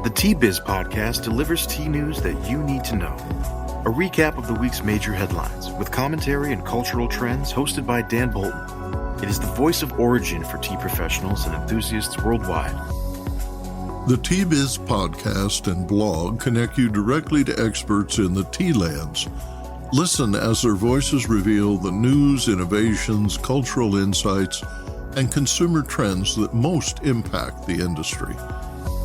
The Tea Biz podcast delivers tea news that you need to know. A recap of the week's major headlines with commentary and cultural trends hosted by Dan Bolton. It is the voice of origin for tea professionals and enthusiasts worldwide. The Tea Biz podcast and blog connect you directly to experts in the tea lands. Listen as their voices reveal the news, innovations, cultural insights, and consumer trends that most impact the industry.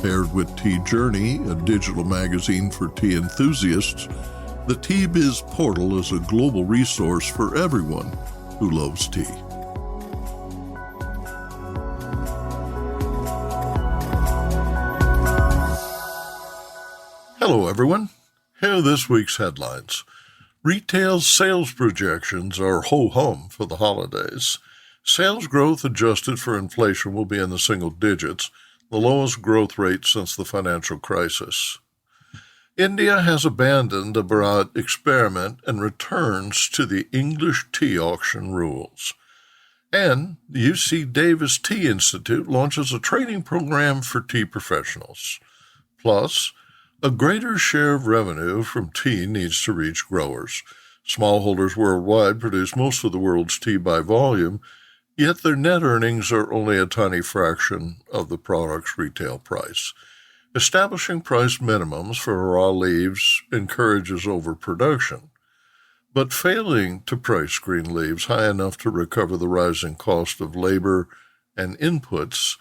Paired with Tea Journey, a digital magazine for tea enthusiasts, the Tea Biz portal is a global resource for everyone who loves tea. Hello, everyone. Here are this week's headlines. Retail sales projections are ho-hum for the holidays. Sales growth adjusted for inflation will be in the single digits, the lowest growth rate since the financial crisis. India has abandoned a Bharat experiment and returns to the English tea auction rules. And the UC Davis Tea Institute launches a training program for tea professionals. Plus, a greater share of revenue from tea needs to reach growers. Smallholders worldwide produce most of the world's tea by volume, yet their net earnings are only a tiny fraction of the product's retail price. Establishing price minimums for raw leaves encourages overproduction, but failing to price green leaves high enough to recover the rising cost of labor and inputs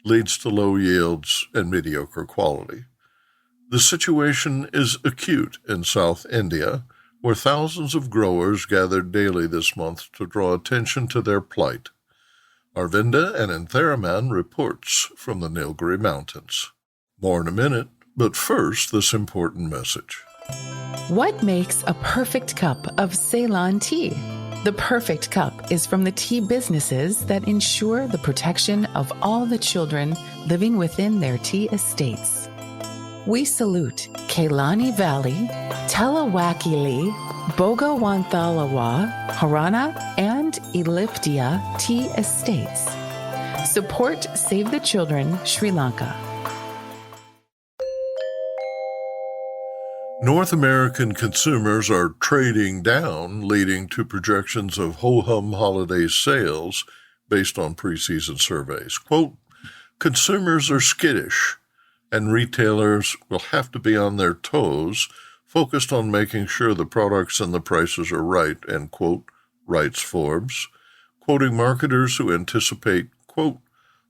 leads to low yields and mediocre quality. The situation is acute in South India, where thousands of growers gathered daily this month to draw attention to their plight. Aravinda Anantharaman reports from the Nilgiri Mountains. More in a minute, but first, this important message. What makes a perfect cup of Ceylon tea? The perfect cup is from the tea businesses that ensure the protection of all the children living within their tea estates. We salute Kailani Valley, Telawakili, Bogawanthalawa, Harana, and Elliptia Tea Estates. Support Save the Children, Sri Lanka. North American consumers are trading down, leading to projections of ho-hum holiday sales based on preseason surveys. Quote, consumers are skittish, and retailers will have to be on their toes, focused on making sure the products and the prices are right, end quote, writes Forbes, quoting marketers who anticipate, quote,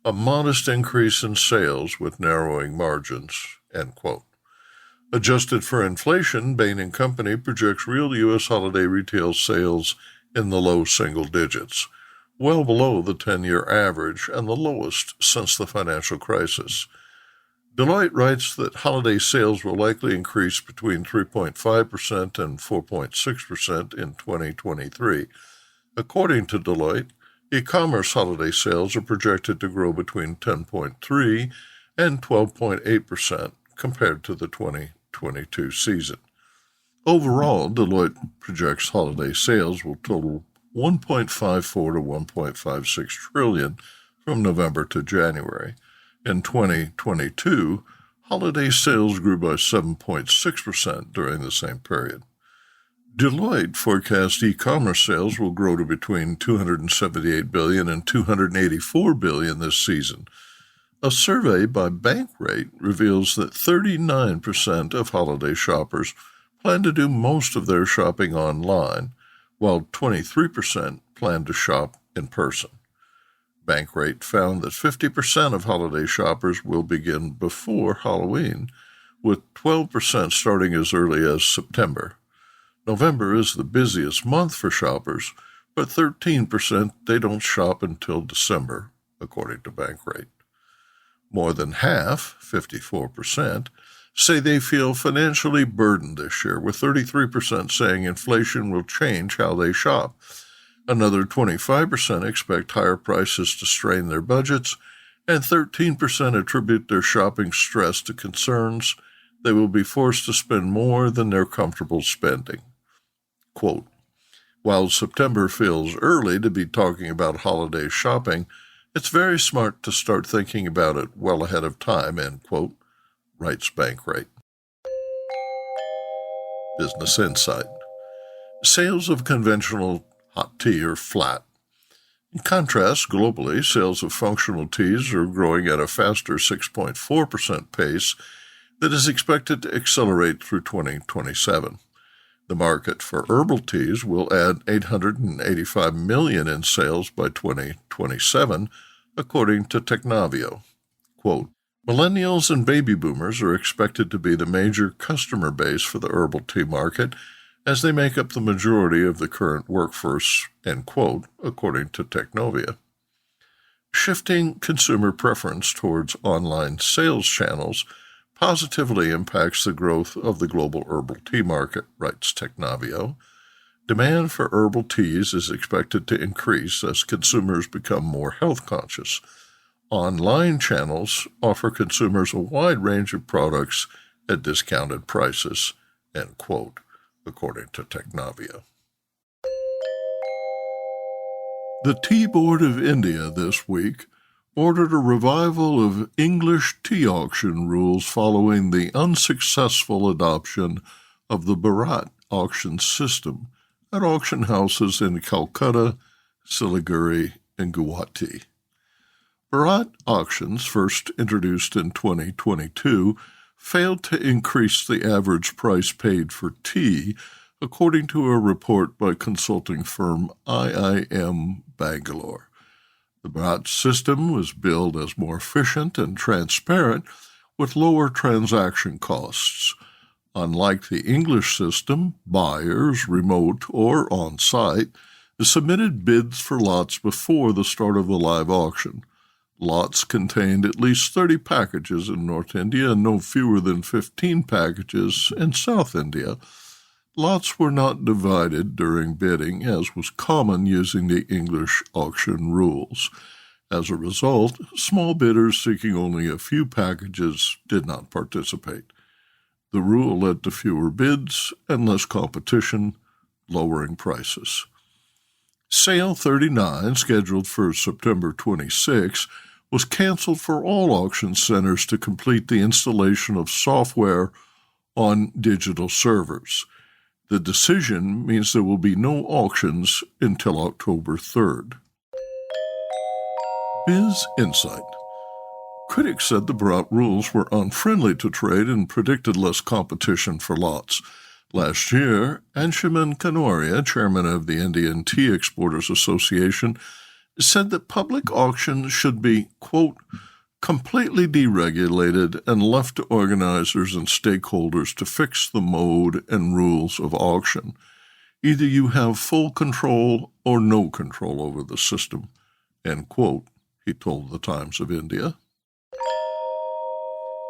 a modest increase in sales with narrowing margins, end quote. Adjusted for inflation, Bain & Company projects real U.S. holiday retail sales in the low single digits, well below the 10-year average and the lowest since the financial crisis. Deloitte writes that holiday sales will likely increase between 3.5% and 4.6% in 2023. According to Deloitte, e-commerce holiday sales are projected to grow between 10.3% and 12.8% compared to the 2022 season. Overall, Deloitte projects holiday sales will total $1.54 to $1.56 trillion from November to January. In 2022, holiday sales grew by 7.6% during the same period. Deloitte forecasts e-commerce sales will grow to between $278 billion and $284 billion this season. A survey by Bankrate reveals that 39% of holiday shoppers plan to do most of their shopping online, while 23% plan to shop in person. Bankrate found that 50% of holiday shoppers will begin before Halloween, with 12% starting as early as September. November is the busiest month for shoppers, but 13% they don't shop until December, according to Bankrate. More than half, 54%, say they feel financially burdened this year, with 33% saying inflation will change how they shop. Another 25% expect higher prices to strain their budgets, and 13% attribute their shopping stress to concerns they will be forced to spend more than they're comfortable spending. Quote, while September feels early to be talking about holiday shopping, it's very smart to start thinking about it well ahead of time, end quote, writes Bankrate. Business Insight. Sales of conventional hot tea are flat. In contrast, globally, sales of functional teas are growing at a faster 6.4% pace that is expected to accelerate through 2027. The market for herbal teas will add $885 million in sales by 2027, according to Technavio. Quote, millennials and baby boomers are expected to be the major customer base for the herbal tea market as they make up the majority of the current workforce, end quote, according to Technovia. Shifting consumer preference towards online sales channels positively impacts the growth of the global herbal tea market, writes Technavio. Demand for herbal teas is expected to increase as consumers become more health conscious. Online channels offer consumers a wide range of products at discounted prices, end quote, according to Technavio. The Tea Board of India this week ordered a revival of English tea auction rules following the unsuccessful adoption of the Bharat auction system at auction houses in Calcutta, Siliguri, and Guwahati. Bharat auctions, first introduced in 2022, failed to increase the average price paid for tea, according to a report by consulting firm IIM Bangalore. The Bharat system was billed as more efficient and transparent, with lower transaction costs. Unlike the English system, buyers, remote or on-site, submitted bids for lots before the start of the live auction. Lots contained at least 30 packages in North India and no fewer than 15 packages in South India. Lots were not divided during bidding, as was common using the English auction rules. As a result, small bidders seeking only a few packages did not participate. The rule led to fewer bids and less competition, lowering prices. Sale 39, scheduled for September 26, was canceled for all auction centers to complete the installation of software on digital servers. The decision means there will be no auctions until October 3rd. Biz Insight. Critics said the Bharat rules were unfriendly to trade and predicted less competition for lots. Last year, Anshuman Kanoria, chairman of the Indian Tea Exporters Association, said that public auctions should be, quote, completely deregulated and left to organizers and stakeholders to fix the mode and rules of auction. Either you have full control or no control over the system, end quote, he told the Times of India.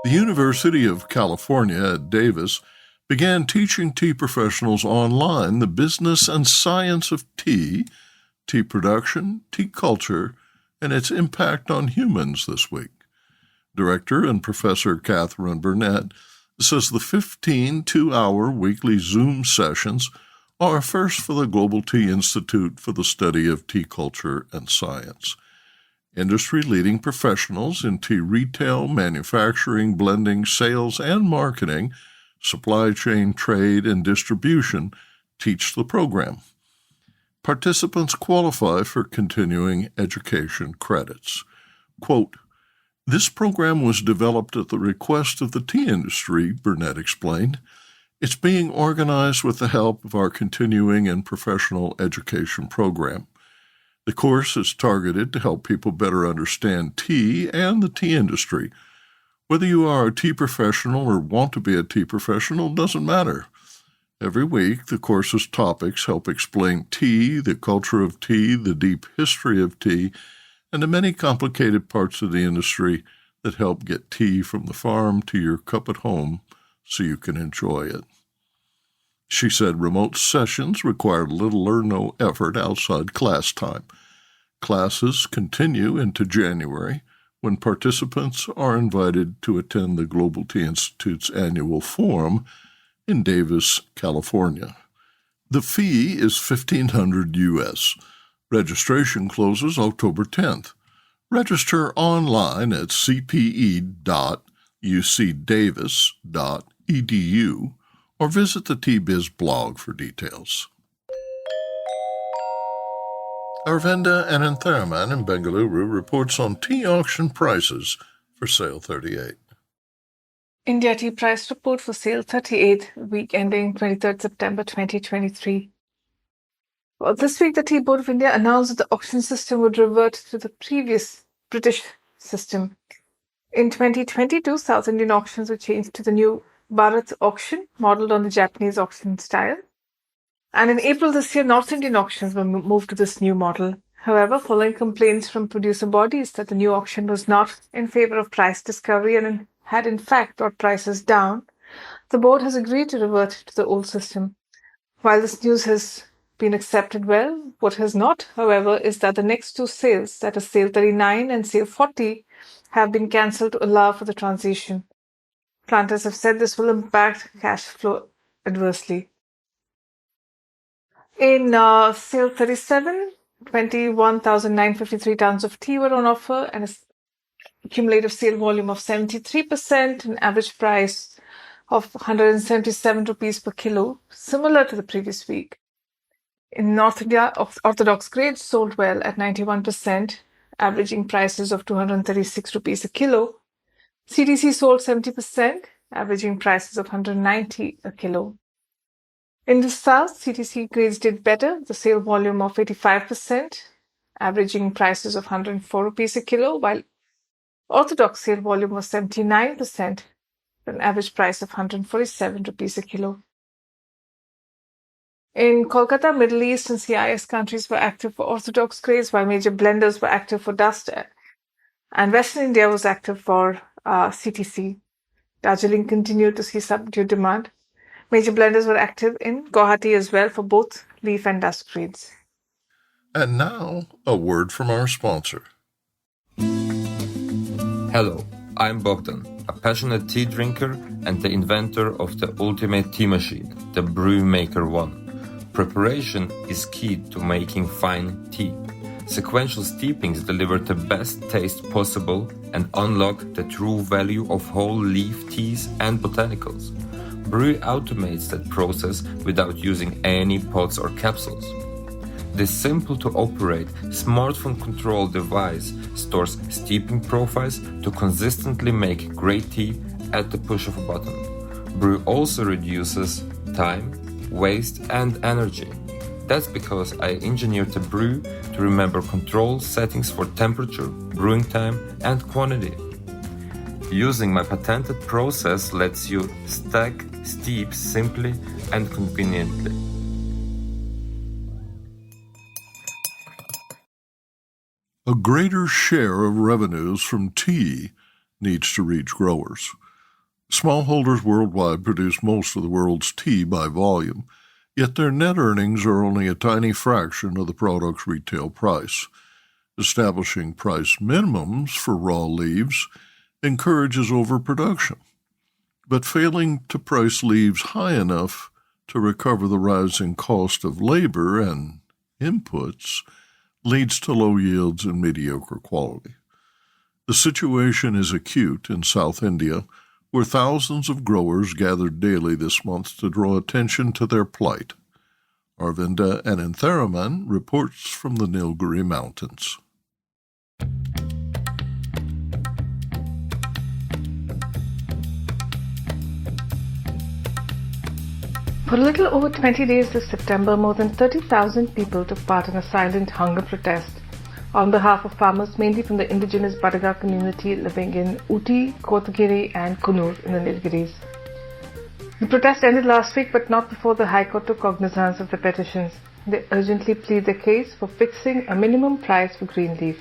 The University of California at Davis began teaching tea professionals online the business and science of tea, tea production, tea culture, and its impact on humans this week. Director and Professor Catherine Burnett says the 15 two-hour weekly Zoom sessions are a first for the Global Tea Institute for the Study of Tea Culture and Science. Industry-leading professionals in tea retail, manufacturing, blending, sales, and marketing, supply chain, trade, and distribution teach the program. Participants qualify for continuing education credits. Quote, this program was developed at the request of the tea industry, Burnett explained. It's being organized with the help of our continuing and professional education program. The course is targeted to help people better understand tea and the tea industry. Whether you are a tea professional or want to be a tea professional doesn't matter. Every week, the course's topics help explain tea, the culture of tea, the deep history of tea, and the many complicated parts of the industry that help get tea from the farm to your cup at home so you can enjoy it. She said remote sessions required little or no effort outside class time. Classes continue into January, when participants are invited to attend the Global Tea Institute's annual forum in Davis, California. The fee is $1,500 US. Registration closes October 10th. Register online at cpe.uci.edu ucdavis.edu, or visit the TBiz blog for details. Aravinda Anantharaman in Bengaluru reports on tea auction prices for sale 38. India tea price report for sale 38, week ending 23rd September 2023. Well, this week, the Tea Board of India announced that the auction system would revert to the previous British system. In 2022, South Indian auctions were changed to the new Bharat auction, modelled on the Japanese auction style. And in April this year, North Indian auctions were moved to this new model. However, following complaints from producer bodies that the new auction was not in favour of price discovery and had in fact brought prices down, the board has agreed to revert to the old system. While this news has been accepted well, what has not, however, is that the next two sales, that is sale 39 and sale 40, have been cancelled to allow for the transition. Planters have said this will impact cash flow adversely. In sale 37, 21,953 tons of tea were on offer and a cumulative sale volume of 73%, an average price of 177 rupees per kilo, similar to the previous week. In North India, orthodox grades sold well at 91%, averaging prices of 236 rupees a kilo. CTC sold 70%, averaging prices of 190 a kilo. In the south, CTC grades did better, the sale volume of 85%, averaging prices of 104 rupees a kilo, while orthodox sale volume was 79%, an average price of 147 rupees a kilo. In Kolkata, Middle East and CIS countries were active for orthodox grades, while major blenders were active for dust, and Western India was active for CTC. Darjeeling continued to see subdued demand. Major blenders were active in Guwahati as well for both leaf and dust grades. And now, a word from our sponsor. Hello, I'm Bogdan, a passionate tea drinker and the inventor of the ultimate tea machine, the Brew Maker 1. Preparation is key to making fine tea. Sequential steepings deliver the best taste possible and unlock the true value of whole leaf teas and botanicals. Brew automates that process without using any pots or capsules. This simple-to-operate, smartphone-controlled device stores steeping profiles to consistently make great tea at the push of a button. Brew also reduces time, waste, and energy. That's because I engineered the brew to remember control settings for temperature, brewing time, and quantity. Using my patented process lets you stack steep simply and conveniently. A greater share of revenues from tea needs to reach growers. Smallholders worldwide produce most of the world's tea by volume, yet their net earnings are only a tiny fraction of the product's retail price. Establishing price minimums for raw leaves encourages overproduction, but failing to price leaves high enough to recover the rising cost of labor and inputs leads to low yields and mediocre quality. The situation is acute in South India, where thousands of growers gathered daily this month to draw attention to their plight. Aravinda Anantharaman reports from the Nilgiri Mountains. For a little over 20 days this September, more than 30,000 people took part in a silent hunger protest on behalf of farmers mainly from the indigenous Badaga community living in Uti, Kotagiri and Kunur in the Nilgiris. The protest ended last week, but not before the High Court took cognizance of the petitions. They urgently plead their case for fixing a minimum price for green leaf.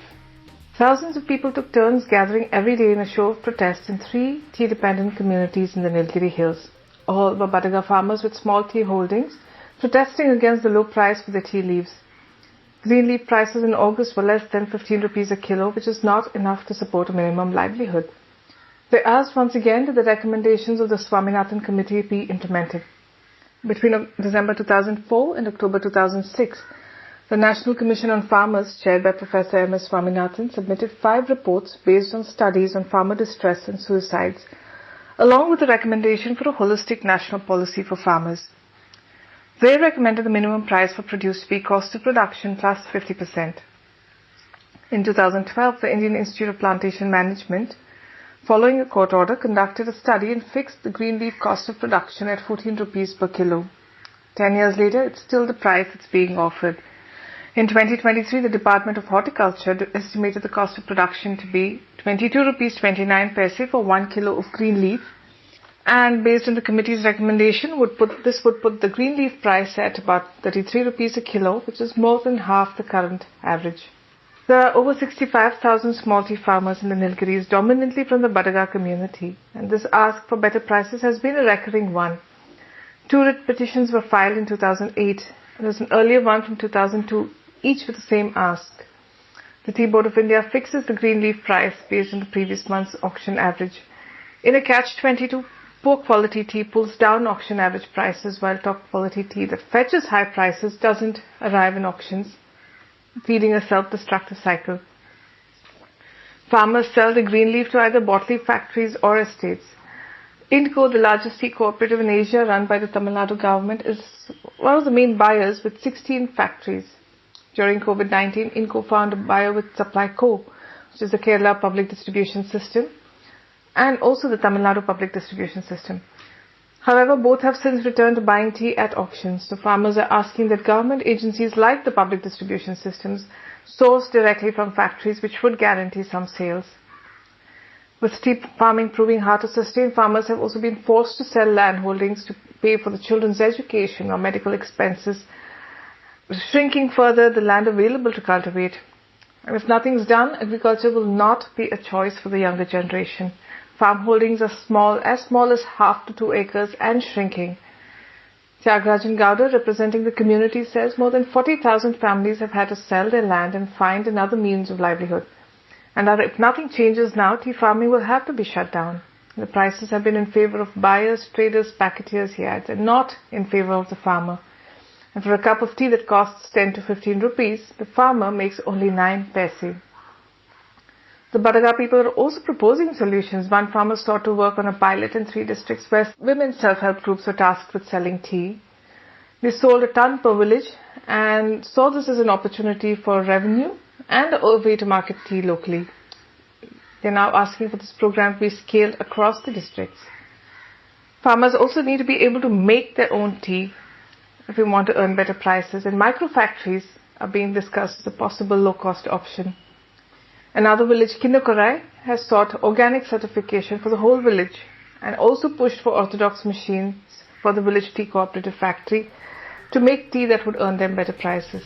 Thousands of people took turns gathering every day in a show of protest in 3 tea-dependent communities in the Nilgiri Hills. All were Badaga farmers with small tea holdings, protesting against the low price for their tea leaves. Green leaf prices in August were less than 15 rupees a kilo, which is not enough to support a minimum livelihood. They asked once again that the recommendations of the Swaminathan Committee be implemented. Between December 2004 and October 2006, the National Commission on Farmers, chaired by Professor M.S. Swaminathan, submitted 5 reports based on studies on farmer distress and suicides, along with a recommendation for a holistic national policy for farmers. They recommended the minimum price for produce to be cost of production plus 50%. In 2012, the Indian Institute of Plantation Management, following a court order, conducted a study and fixed the green leaf cost of production at 14 rupees per kilo. 10 years later, it's still the price that's being offered. In 2023, the Department of Horticulture estimated the cost of production to be 22 rupees 29 paise for 1 kilo of green leaf, and based on the committee's recommendation, this would put the green leaf price at about 33 rupees a kilo, which is more than half the current average. There are over 65,000 small tea farmers in the Nilgiris, dominantly from the Badaga community, and this ask for better prices has been a recurring one. 2 writ petitions were filed in 2008. There was an earlier one from 2002, each with the same ask. The Tea Board of India fixes the green leaf price based on the previous month's auction average. In a catch-22, poor quality tea pulls down auction average prices, while top quality tea that fetches high prices doesn't arrive in auctions, feeding a self-destructive cycle. Farmers sell the green leaf to either bottle factories or estates. Inco, the largest tea cooperative in Asia run by the Tamil Nadu government, is one of the main buyers with 16 factories. During COVID-19, Inco found a buyer with Supply Co, which is the Kerala public distribution system, and also the Tamil Nadu public distribution system. However, both have since returned to buying tea at auctions. So farmers are asking that government agencies like the public distribution systems source directly from factories, which would guarantee some sales. With tea farming proving hard to sustain, farmers have also been forced to sell land holdings to pay for the children's education or medical expenses, shrinking further the land available to cultivate. And if nothing's done, agriculture will not be a choice for the younger generation. Farm holdings are as small as half to 2 acres and shrinking. Tyagarajan Gowda, representing the community, says more than 40,000 families have had to sell their land and find another means of livelihood. And that if nothing changes now, tea farming will have to be shut down. The prices have been in favor of buyers, traders, packeteers, he adds, and not in favor of the farmer. And for a cup of tea that costs 10 to 15 rupees, the farmer makes only 9 paise. The Badaga people are also proposing solutions. One farmer sought to work on a pilot in 3 districts where women's self-help groups were tasked with selling tea. They sold a ton per village and saw this as an opportunity for revenue and a way to market tea locally. They are now asking for this program to be scaled across the districts. Farmers also need to be able to make their own tea if we want to earn better prices, and micro-factories are being discussed as a possible low-cost option. Another village, Kinnakorai, has sought organic certification for the whole village and also pushed for orthodox machines for the village tea cooperative factory to make tea that would earn them better prices.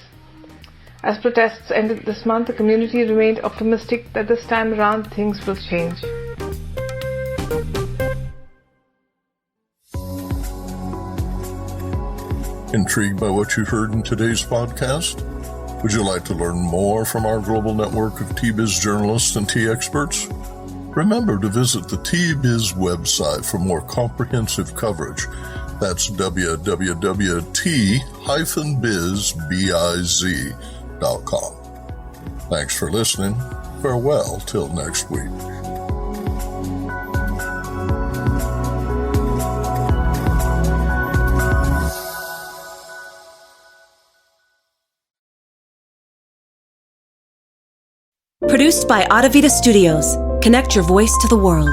As protests ended this month, the community remained optimistic that this time around things will change. Intrigued by what you heard in today's podcast? Would you like to learn more from our global network of Tea-Biz journalists and tea experts? Remember to visit the Tea-Biz website for more comprehensive coverage. That's www.t-biz.com. Thanks for listening. Farewell till next week. Produced by Aravinda Studios. Connect your voice to the world.